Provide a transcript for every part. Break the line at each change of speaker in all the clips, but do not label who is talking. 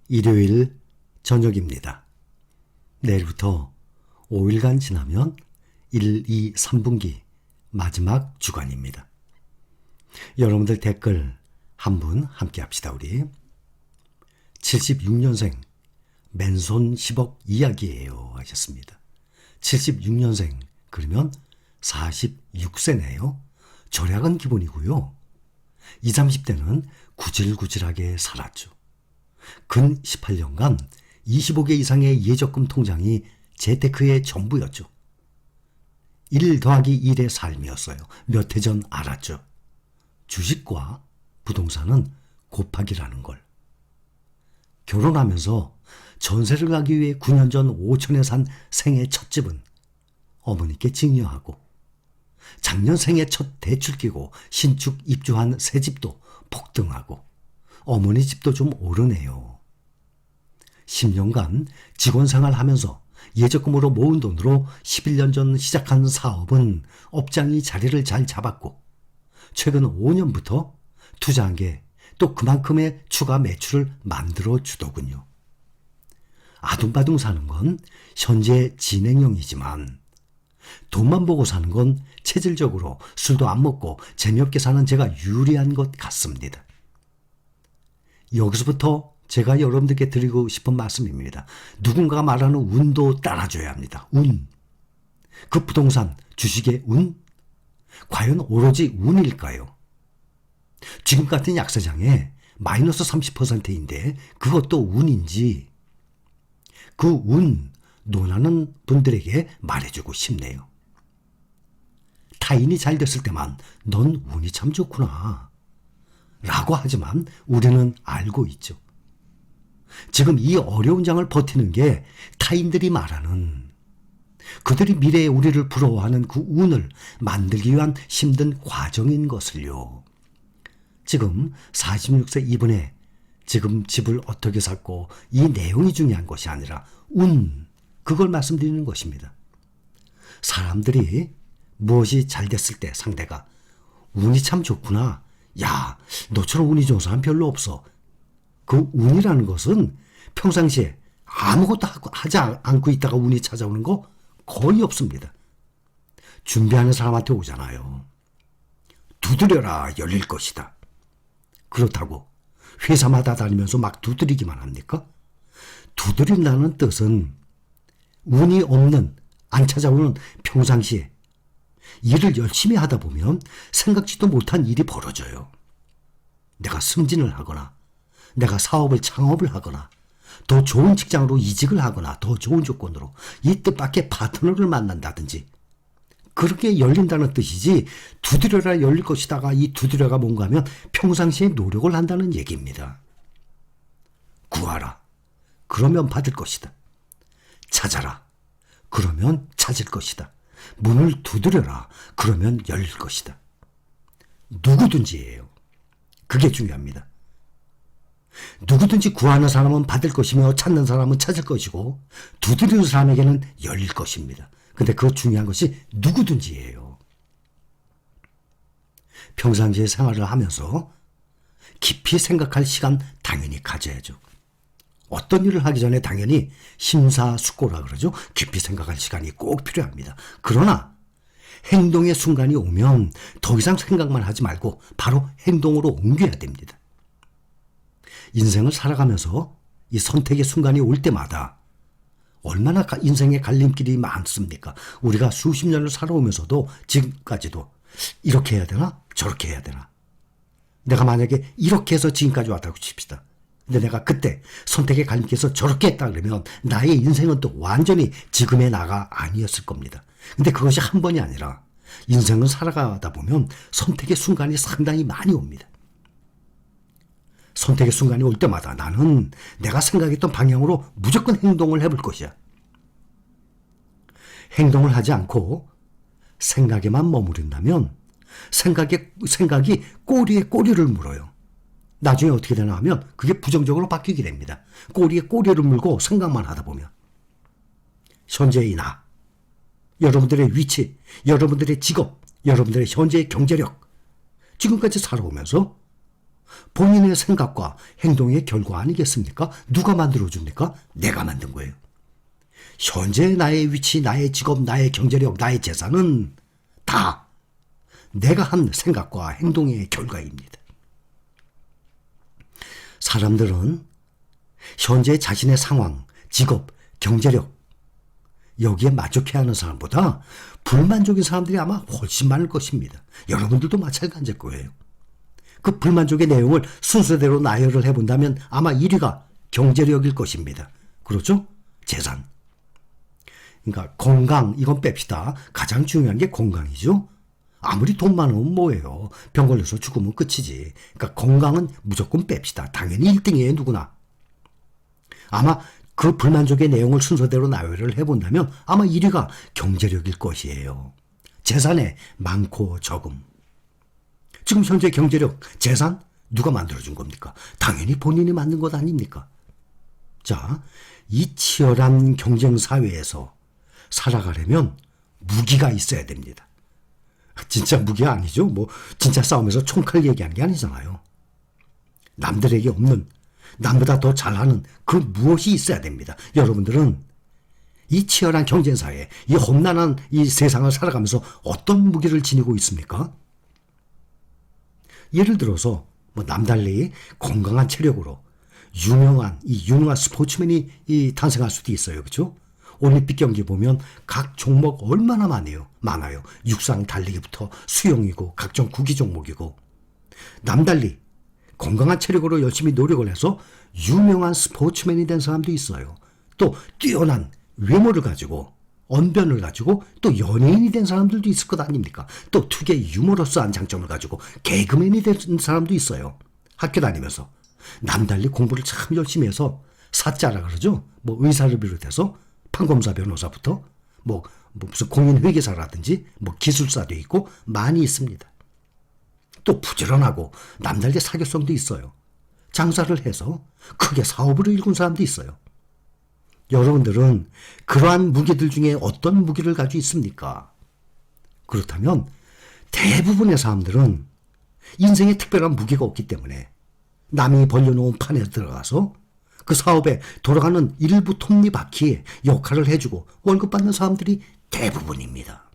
일요일 저녁입니다. 내일부터 5일간 지나면 1, 2, 3분기 마지막 주간입니다. 여러분들 댓글 한 분 함께 합시다. 우리 76년생 맨손 10억 이야기예요 하셨습니다. 76년생 그러면 46세네요. 절약은 기본이고요. 20, 30대는 구질구질하게 살았죠. 근 18년간 25개 이상의 예적금 통장이 재테크의 전부였죠. 1 더하기 1의 삶이었어요. 몇 해 전 알았죠. 주식과 부동산은 곱하기라는 걸. 결혼하면서 전세를 가기 위해 9년 전 5천에 산 생애 첫 집은 어머니께 증여하고 작년 생애 첫 대출 끼고 신축 입주한 새 집도 폭등하고 어머니 집도 좀 오르네요. 10년간 직원 생활하면서 예적금으로 모은 돈으로 11년 전 시작한 사업은 업장이 자리를 잘 잡았고 최근 5년부터 투자한 게 또 그만큼의 추가 매출을 만들어 주더군요. 아둥바둥 사는 건 현재 진행형이지만 돈만 보고 사는 건 체질적으로 술도 안 먹고 재미없게 사는 제가 유리한 것 같습니다. 여기서부터 제가 여러분들께 드리고 싶은 말씀입니다. 누군가가 말하는 운도 따라줘야 합니다. 운. 그 부동산, 주식의 운? 과연 오로지 운일까요? 지금 같은 약세장에 마이너스 30%인데 그것도 운인지 그 운 논하는 분들에게 말해주고 싶네요. 타인이 잘 됐을 때만 넌 운이 참 좋구나 라고 하지만 우리는 알고 있죠. 지금 이 어려운 장을 버티는 게 타인들이 말하는 그들이 미래에 우리를 부러워하는 그 운을 만들기 위한 힘든 과정인 것을요. 지금 46세 이분의 지금 집을 어떻게 샀고 이 내용이 중요한 것이 아니라 운, 그걸 말씀드리는 것입니다. 사람들이 무엇이 잘 됐을 때 상대가 운이 참 좋구나. 야, 너처럼 운이 좋은 사람 별로 없어. 그 운이라는 것은 평상시에 아무것도 하지 않고 있다가 운이 찾아오는 거 거의 없습니다. 준비하는 사람한테 오잖아요. 두드려라 열릴 것이다. 그렇다고 회사마다 다니면서 막 두드리기만 합니까? 두드린다는 뜻은 운이 없는, 안 찾아오는 평상시에 일을 열심히 하다 보면 생각지도 못한 일이 벌어져요. 내가 승진을 하거나 내가 사업을 창업을 하거나 더 좋은 직장으로 이직을 하거나 더 좋은 조건으로 이 뜻밖의 파트너를 만난다든지 그렇게 열린다는 뜻이지 두드려라 열릴 것이다가 이 두드려가 뭔가 하면 평상시에 노력을 한다는 얘기입니다. 구하라. 그러면 받을 것이다. 찾아라. 그러면 찾을 것이다. 문을 두드려라. 그러면 열릴 것이다. 누구든지예요. 그게 중요합니다. 누구든지 구하는 사람은 받을 것이며 찾는 사람은 찾을 것이고 두드리는 사람에게는 열릴 것입니다. 근데 그 중요한 것이 누구든지예요. 평상시에 생활을 하면서 깊이 생각할 시간 당연히 가져야죠. 어떤 일을 하기 전에 당연히 심사숙고라 그러죠. 깊이 생각할 시간이 꼭 필요합니다. 그러나 행동의 순간이 오면 더 이상 생각만 하지 말고 바로 행동으로 옮겨야 됩니다. 인생을 살아가면서 이 선택의 순간이 올 때마다 얼마나 인생의 갈림길이 많습니까? 우리가 수십 년을 살아오면서도 지금까지도 이렇게 해야 되나? 저렇게 해야 되나? 내가 만약에 이렇게 해서 지금까지 왔다고 칩시다. 근데 내가 그때 선택의 갈림길에서 저렇게 했다 그러면 나의 인생은 또 완전히 지금의 나가 아니었을 겁니다. 근데 그것이 한 번이 아니라 인생을 살아가다 보면 선택의 순간이 상당히 많이 옵니다. 선택의 순간이 올 때마다 나는 내가 생각했던 방향으로 무조건 행동을 해볼 것이야. 행동을 하지 않고 생각에만 머무른다면 생각이 꼬리에 꼬리를 물어요. 나중에 어떻게 되나 하면 그게 부정적으로 바뀌게 됩니다. 꼬리에 꼬리를 물고 생각만 하다 보면. 현재의 나, 여러분들의 위치, 여러분들의 직업, 여러분들의 현재의 경제력, 지금까지 살아오면서 본인의 생각과 행동의 결과 아니겠습니까? 누가 만들어줍니까? 내가 만든 거예요. 현재 나의 위치, 나의 직업, 나의 경제력, 나의 재산은 다 내가 한 생각과 행동의 결과입니다. 사람들은 현재 자신의 상황, 직업, 경제력 여기에 만족해야 하는 사람보다 불만족인 사람들이 아마 훨씬 많을 것입니다. 여러분들도 마찬가지일 거예요. 그 불만족의 내용을 순서대로 나열을 해본다면 아마 1위가 경제력일 것입니다. 그렇죠? 재산. 그러니까 건강, 이건 뺍시다. 가장 중요한 게 건강이죠. 아무리 돈 많으면 뭐예요. 병 걸려서 죽으면 끝이지. 그러니까 건강은 무조건 뺍시다. 당연히 1등이에요, 누구나. 아마 그 불만족의 내용을 순서대로 나열을 해본다면 아마 1위가 경제력일 것이에요. 재산의 많고 적음. 지금 현재 경제력, 재산 누가 만들어준 겁니까? 당연히 본인이 만든 것 아닙니까? 자, 이 치열한 경쟁 사회에서 살아가려면 무기가 있어야 됩니다. 진짜 무기가 아니죠. 뭐 진짜 싸움에서 총칼 얘기하는 게 아니잖아요. 남들에게 없는, 남보다 더 잘하는 그 무엇이 있어야 됩니다. 여러분들은 이 치열한 경쟁 사회, 이 험난한 이 세상을 살아가면서 어떤 무기를 지니고 있습니까? 예를 들어서 뭐 남달리 건강한 체력으로 유명한 스포츠맨이 탄생할 수도 있어요. 그렇죠? 올림픽 경기 보면 각 종목 얼마나 많아요. 육상 달리기부터 수영이고 각종 구기 종목이고. 남달리 건강한 체력으로 열심히 노력을 해서 유명한 스포츠맨이 된 사람도 있어요. 또 뛰어난 외모를 가지고 언변을 가지고 또 연예인이 된 사람들도 있을 것 아닙니까? 또 특유의 유머러스한 장점을 가지고 개그맨이 된 사람도 있어요. 학교 다니면서 남달리 공부를 참 열심히 해서 사자라 그러죠. 뭐 의사를 비롯해서 판검사 변호사부터 뭐 무슨 공인회계사라든지 뭐 기술사도 있고 많이 있습니다. 또 부지런하고 남달리 사교성도 있어요. 장사를 해서 크게 사업으로 일군 사람도 있어요. 여러분들은 그러한 무기들 중에 어떤 무기를 가지고 있습니까? 그렇다면 대부분의 사람들은 인생에 특별한 무기가 없기 때문에 남이 벌려놓은 판에 들어가서 그 사업에 돌아가는 일부 톱니바퀴의 역할을 해주고 월급 받는 사람들이 대부분입니다.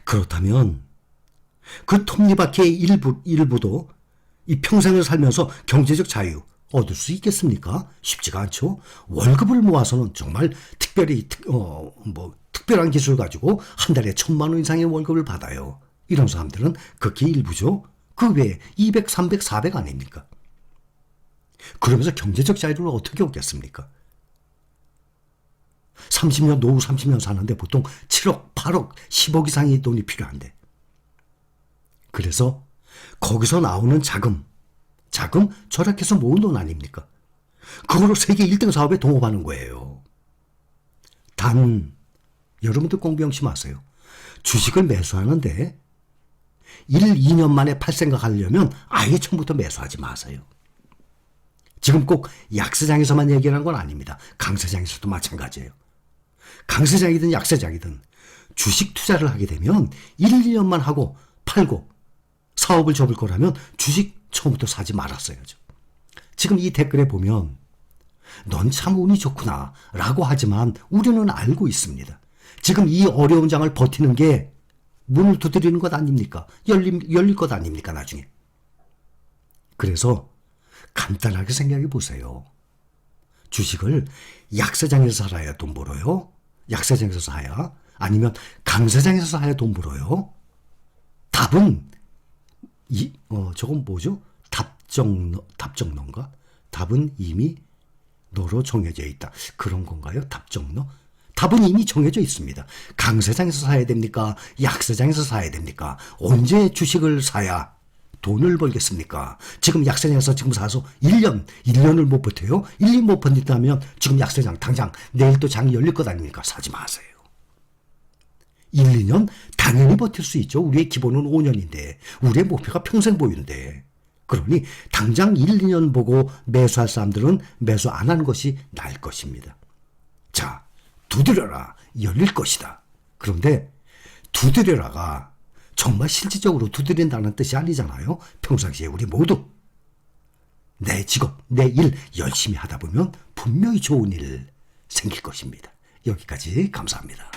그렇다면 그 톱니바퀴의 일부도 이 평생을 살면서 경제적 자유 얻을 수 있겠습니까? 쉽지가 않죠. 월급을 모아서는 정말 특별한 기술 가지고 한 달에 1,000만 원 이상의 월급을 받아요. 이런 사람들은 극히 일부죠. 그 외에 200, 300, 400 아닙니까? 그러면서 경제적 자유를 어떻게 얻겠습니까? 30년, 노후 30년 사는데 보통 7억, 8억, 10억 이상의 돈이 필요한데. 그래서 거기서 나오는 자금 절약해서 모은 돈 아닙니까? 그걸로 세계 1등 사업에 동업하는 거예요. 단, 여러분들 공병치 마세요. 주식을 매수하는데 1, 2년 만에 팔 생각하려면 아예 처음부터 매수하지 마세요. 지금 꼭 약세장에서만 얘기하는 건 아닙니다. 강세장에서도 마찬가지예요. 강세장이든 약세장이든 주식 투자를 하게 되면 1, 2년만 하고 팔고 사업을 접을 거라면 주식 처음부터 사지 말았어야죠. 지금 이 댓글에 보면 넌 참 운이 좋구나 라고 하지만 우리는 알고 있습니다. 지금 이 어려운 장을 버티는 게 문을 두드리는 것 아닙니까? 열릴 것 아닙니까 나중에? 그래서 간단하게 생각해 보세요. 주식을 약세장에서 살아야 돈 벌어요? 약세장에서 사야? 아니면 강세장에서 사야 돈 벌어요? 답은 저건 뭐죠? 답정너인가? 답은 이미 너로 정해져 있다. 그런 건가요? 답정너? 답은 이미 정해져 있습니다. 강세장에서 사야 됩니까? 약세장에서 사야 됩니까? 언제 주식을 사야 돈을 벌겠습니까? 지금 약세장에서 지금 사서 1년을 못 버텨요? 1년 못 버틴다면 지금 약세장 당장 내일 또 장이 열릴 것 아닙니까? 사지 마세요. 1, 2년 당연히 버틸 수 있죠. 우리의 기본은 5년인데 우리의 목표가 평생 보유인데 그러니 당장 1, 2년 보고 매수할 사람들은 매수 안 하는 것이 나을 것입니다. 자, 두드려라 열릴 것이다. 그런데 두드려라가 정말 실질적으로 두드린다는 뜻이 아니잖아요. 평상시에 우리 모두 내 직업, 내 일 열심히 하다 보면 분명히 좋은 일 생길 것입니다. 여기까지 감사합니다.